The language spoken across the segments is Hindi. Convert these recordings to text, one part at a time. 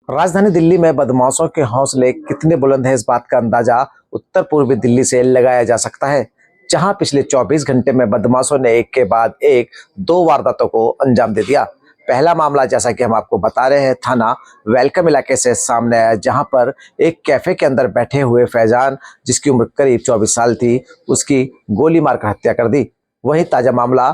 राजधानी दिल्ली में बदमाशों के हौसले कितने बुलंद हैं, इस बात का अंदाजा उत्तर पूर्वी दिल्ली से लगाया जा सकता है, जहां पिछले 24 घंटे में बदमाशों ने एक के बाद एक दो वारदातों को अंजाम दे दिया। पहला मामला, जैसा कि हम आपको बता रहे हैं, थाना वेलकम इलाके से सामने आया, जहां पर एक कैफे के अंदर बैठे हुए फैजान, जिसकी उम्र करीब 24 साल थी, उसकी गोली मारकर हत्या कर दी। वहीं ताजा मामला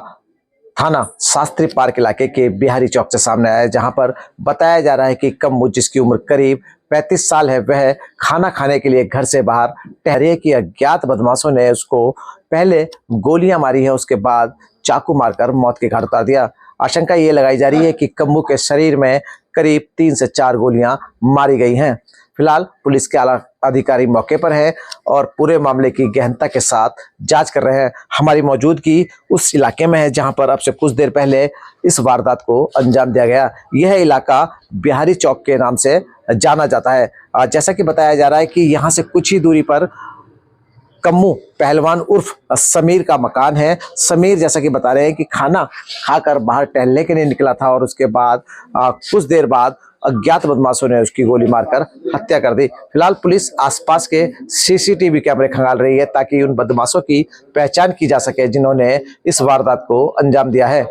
थाना शास्त्री पार्क इलाके के बिहारी चौक से सामने आया, जहां पर बताया जा रहा है कि कम्मू, जिसकी उम्र करीब 35 साल है, वह खाना खाने के लिए घर से बाहर ठहरे कि अज्ञात बदमाशों ने उसको पहले गोलियां मारी है, उसके बाद चाकू मारकर मौत के घाट उतार दिया। आशंका ये लगाई जा रही है कि कम्मू के शरीर में करीब 3 से 4 गोलियां मारी गई हैं। फिलहाल पुलिस के आला अधिकारी मौके पर है और पूरे मामले की गहनता के साथ जांच कर रहे हैं। हमारी मौजूदगी उस इलाके में है जहां पर अब से कुछ देर पहले इस वारदात को अंजाम दिया गया। यह इलाका बिहारी चौक के नाम से जाना जाता है। जैसा कि बताया जा रहा है कि यहाँ से कुछ ही दूरी पर कम्मू पहलवान उर्फ समीर का मकान है। समीर, जैसा कि बता रहे हैं, कि खाना खाकर बाहर टहलने के लिए निकला था और उसके बाद कुछ देर बाद अज्ञात बदमाशों ने उसकी गोली मारकर हत्या कर दी। फिलहाल पुलिस आसपास के सीसीटीवी कैमरे खंगाल रही है ताकि उन बदमाशों की पहचान की जा सके जिन्होंने इस वारदात को अंजाम दिया है।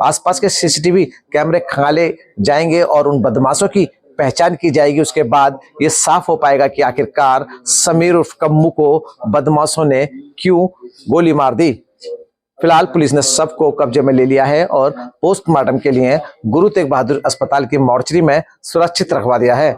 आसपास के सीसीटीवी कैमरे खंगाले जाएंगे और उन बदमाशों की पहचान की जाएगी। उसके बाद ये साफ हो पाएगा कि आखिरकार समीर उर्फ कम्मू को बदमाशों ने क्यों गोली मार दी। फिलहाल पुलिस ने शव को कब्जे में ले लिया है और पोस्टमार्टम के लिए गुरु तेग बहादुर अस्पताल की मॉर्चरी में सुरक्षित रखवा दिया है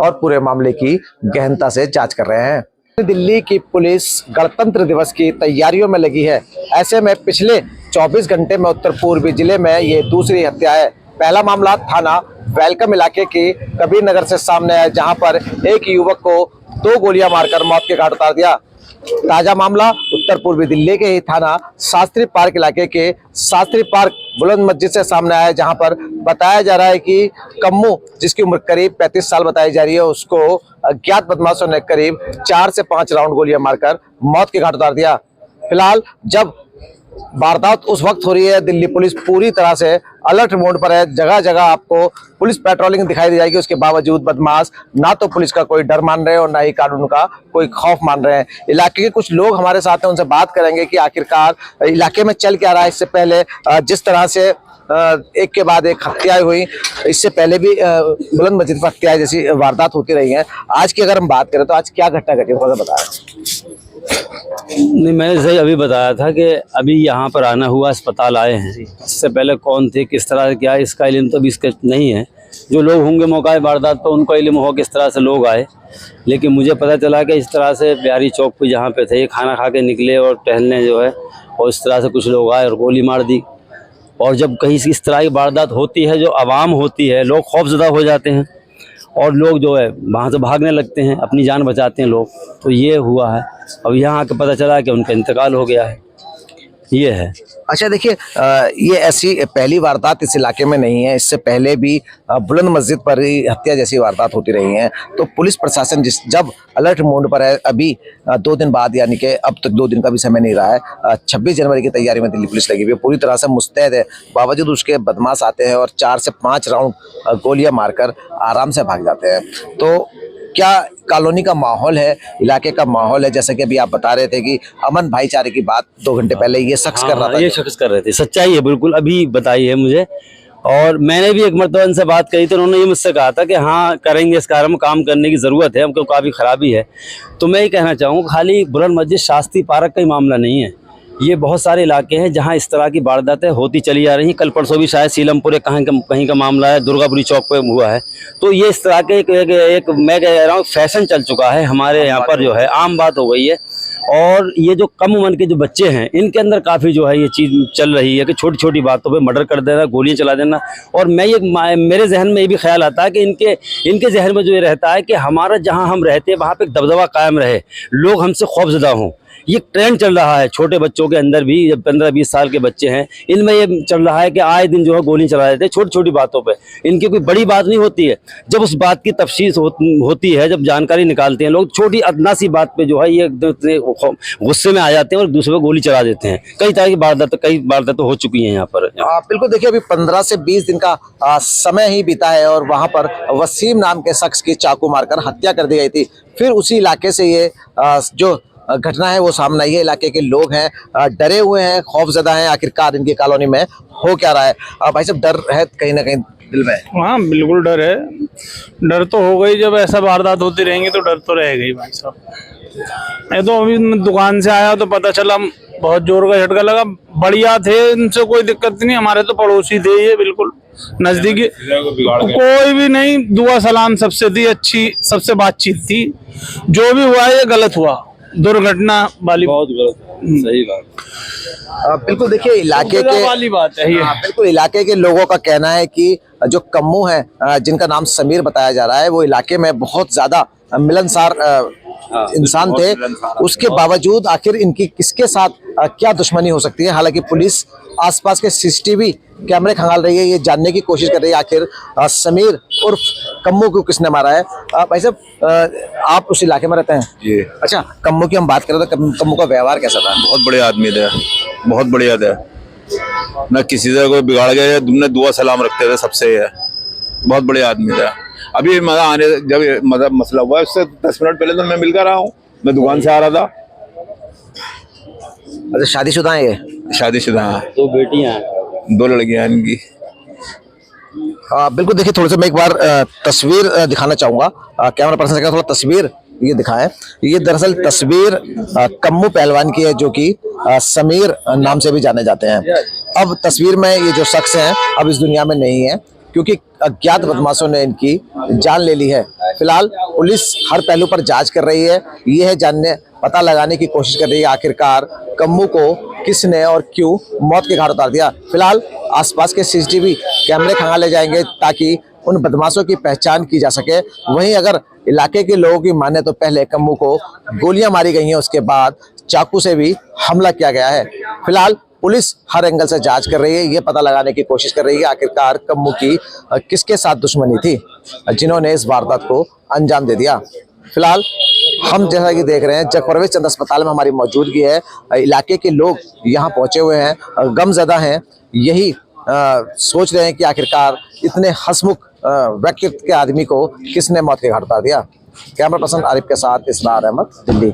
और पूरे मामले की गहनता से जांच कर रहे हैं। दिल्ली की पुलिस गणतंत्र दिवस की तैयारियों में लगी है। ऐसे में पिछले 24 घंटे में उत्तर पूर्वी जिले में ये दूसरी हत्या है। पहला मामला थाना वेलकम इलाके के कबीर नगर से सामने है, जहां पर एक युवक को 2 गोलियां मारकर मौत के घाट उतार दिया। ताजा मामला उत्तर पूर्वी दिल्ली के ही थाना शास्त्री पार्क इलाके के शास्त्री पार्क बुलंद मस्जिद से सामने आया, जहां पर बताया जा रहा है कि कम्मू, जिसकी उम्र करीब 35 साल बताई जा रही है, उसको अज्ञात बदमाशों ने करीब 4 से 5 राउंड गोलियां मारकर मौत के घाट उतार दिया। फिलहाल जब वारदात उस वक्त हो रही है, दिल्ली पुलिस पूरी तरह से अलर्ट मोड पर है। जगह जगह आपको पुलिस पेट्रोलिंग दिखाई दे जाएगी। उसके बावजूद बदमाश ना तो पुलिस का कोई डर मान रहे हैं और ना ही कानून का कोई खौफ मान रहे हैं। इलाके के कुछ लोग हमारे साथ हैं, उनसे बात करेंगे कि आखिरकार इलाके में चल क्या रहा है। इससे पहले जिस तरह से एक के बाद एक हत्याएं हुई, इससे पहले भी बुलंद मस्जिद पर हत्याएं जैसी वारदात होती रही हैं। आज की अगर हम बात करें तो आज क्या घटना घटी, थोड़ा बताया। नहीं, मैंने सही अभी बताया था कि अभी यहाँ पर आना हुआ, अस्पताल आए हैं। इससे पहले कौन थे, किस तरह क्या, इसका इल्म तो अभी इसका नहीं है। जो लोग होंगे मौका वारदात पर, उनको इल्म हो किस तरह से लोग आए। लेकिन मुझे पता चला कि इस तरह से बिहारी चौक पे जहाँ पे थे, ये खाना खा के निकले और टहलने जो है, और इस तरह से कुछ लोग आए और गोली मार दी। और जब कहीं इस तरह की वारदात होती है, जो आवाम होती है, लोग खौफजदा हो जाते हैं और लोग जो है वहाँ से भागने लगते हैं, अपनी जान बचाते हैं लोग। तो ये हुआ है। अब यहाँ आके पता चला कि उनका इंतकाल हो गया है। ये है। अच्छा, देखिए, ये ऐसी पहली वारदात इस इलाके में नहीं है। इससे पहले भी बुलंद मस्जिद पर ही हत्या जैसी वारदात होती रही हैं। तो पुलिस प्रशासन जब अलर्ट मोड पर है, अभी 2 दिन बाद, यानी कि अब तक 2 दिन का भी समय नहीं रहा है, 26 जनवरी की तैयारी में दिल्ली पुलिस लगी हुई है, पूरी तरह से मुस्तैद है। बावजूद उसके बदमाश आते हैं और 4 से 5 राउंड गोलियां मारकर आराम से भाग जाते हैं। तो क्या कॉलोनी का माहौल है, इलाके का माहौल है? जैसे कि अभी आप बता रहे थे कि अमन भाईचारे की बात 2 घंटे पहले ये शख्स कर रहा था। ये शख्स कर रहे थे, सच्चाई है, बिल्कुल अभी बताई है मुझे। और मैंने भी एक मरतबा इनसे बात करी तो उन्होंने ये मुझसे कहा था कि हाँ करेंगे, इस कार्य में काम करने की ज़रूरत है, हमको काफ़ी ख़राबी है। तो मैं ये कहना चाहूँगा, खाली बुलंद मस्जिद शास्त्री पार्क का ही मामला नहीं है, ये बहुत सारे इलाके हैं जहां इस तरह की वारदातें होती चली आ रही हैं। कल परसों भी शायद सीलमपुर कहीं का मामला है, दुर्गापुरी चौक पे हुआ है। तो ये इस तरह के एक मैं कह रहा हूँ फैशन चल चुका है हमारे यहाँ पर, जो है आम बात हो गई है। और ये जो कम उम्र के जो बच्चे हैं, इनके अंदर काफ़ी जो है ये चीज़ चल रही है कि छोटी छोटी बातों पे मर्डर कर देना, गोलियां चला देना। और मेरे जहन में ये भी ख्याल आता है कि इनके जहन में जो ये रहता है कि हमारा जहाँ हम रहते हैं वहाँ पे एक दबदबा कायम रहे, लोग हमसे खौफजदा हों। ये ट्रेंड चल रहा है छोटे बच्चों के अंदर भी, जब 15-20 साल के बच्चे हैं इनमें ये चल रहा है कि आए दिन जो है गोली चला देते हैं छोटी छोटी बातों पे। इनकी कोई बड़ी बात नहीं होती है, जब उस बात की तफसील होती है, जब जानकारी निकालते हैं लोग, छोटी अदना सी बात पे जो है ये गुस्से में आ जाते हैं और दूसरे को गोली चला देते हैं। कई तरह की वारदातें हो चुकी हैं यहाँ पर। बिल्कुल, देखिए अभी 15 से 20 दिन का समय ही बीता है और वहां पर वसीम नाम के शख्स की चाकू मारकर हत्या कर दी गई थी। फिर उसी इलाके से ये जो घटना है वो सामने आई है। इलाके के लोग हैं डरे हुए हैं, खौफजदा हैं, आखिरकार इनकी कॉलोनी में हो क्या रहा है। भाई साहब, डर है कहीं ना कहीं दिल में? हाँ बिल्कुल डर है, डर तो हो गई, जब ऐसा वारदात होती रहेंगी तो डर तो रहेगा ही भाई साहब। मैं तो अभी दुकान से आया तो पता चला बहुत जोर का झटका लगा। बढ़िया थे, इनसे कोई दिक्कत नहीं, हमारे तो पड़ोसी थे ये, बिल्कुल नजदीकी, कोई भी नहीं, दुआ सलाम सबसे थी, अच्छी सबसे बातचीत थी। जो भी हुआ ये गलत हुआ, दुर्घटना वाली, बहुत गलत, सही बात। बिल्कुल, देखिए इलाके के वाली बात है ये। बिल्कुल इलाके के लोगों का कहना है कि जो कम्मू है, जिनका नाम समीर बताया जा रहा है, वो इलाके में बहुत ज्यादा मिलनसार इंसान थे। उसके बावजूद आखिर इनकी किसके साथ क्या दुश्मनी हो सकती है। हालांकि पुलिस आसपास के सीसीटीवी कैमरे खंगाल रही है, ये जानने की कोशिश कर रही है आखिर समीर उर्फ कम्मू को किसने मारा है। भाई साहब, आप उस इलाके में रहते हैं जी। अच्छा, कम्मू की हम बात करें तो कम्मू का व्यवहार कैसा था? बहुत बढ़िया आदमी थे, बहुत बढ़िया थे, ना किसी से कोई बिगाड़ गया, तुमने दुआ सलाम रखते थे सबसे, ये बहुत बढ़िया आदमी थे। अभी मजा आने, जब मतलब मसला हुआ उससे 10 मिनट पहले तो मैं मिलकर रहा हूँ, मैं दुकान से आ रहा था। अच्छा, शादीशुदा है ये? शादीशुदा हैं, 2 बेटियां हैं, 2 लड़कियां हैं इनकी। बिल्कुल, देखिए थोड़ा सा मैं एक बार तस्वीर दिखाना चाहूंगा, कैमरा पर्सन से थोड़ा तस्वीर ये दिखाएं। ये दरअसल तस्वीर कम्मू पहलवान की है, जो कि समीर नाम से भी जाने जाते हैं। अब तस्वीर में ये जो शख्स हैं अब इस दुनिया में नहीं है, क्योंकि अज्ञात बदमाशों ने इनकी जान ले ली है। फिलहाल पुलिस हर पहलू पर जांच कर रही है, ये है जानने पता लगाने की कोशिश कर रही है आखिरकार कम्मू को किसने और क्यों मौत के घाट उतार दिया। फिलहाल आसपास के सीसीटीवी कैमरे खंगाले जाएंगे ताकि उन बदमाशों की पहचान की जा सके। वहीं अगर इलाके के लोगों की माने तो पहले कम्मू को गोलियां मारी गई हैं, उसके बाद चाकू से भी हमला किया गया है। फिलहाल पुलिस हर एंगल से जांच कर रही है, ये पता लगाने की कोशिश कर रही है आखिरकार कम्मू की किसके साथ दुश्मनी थी जिन्होंने इस वारदात को अंजाम दे दिया। फिलहाल हम जैसा कि देख रहे हैं जगप्रवेश चंद अस्पताल में हमारी मौजूदगी है। इलाके के लोग यहाँ पहुंचे हुए हैं, गमजदा हैं, यही सोच रहे हैं कि आखिरकार इतने हंसमुख व्यक्तित्व के आदमी को किसने मौत के घाट उतार दिया। कैमरा पर्सन आरिफ के साथ इसरार अहमद, दिल्ली।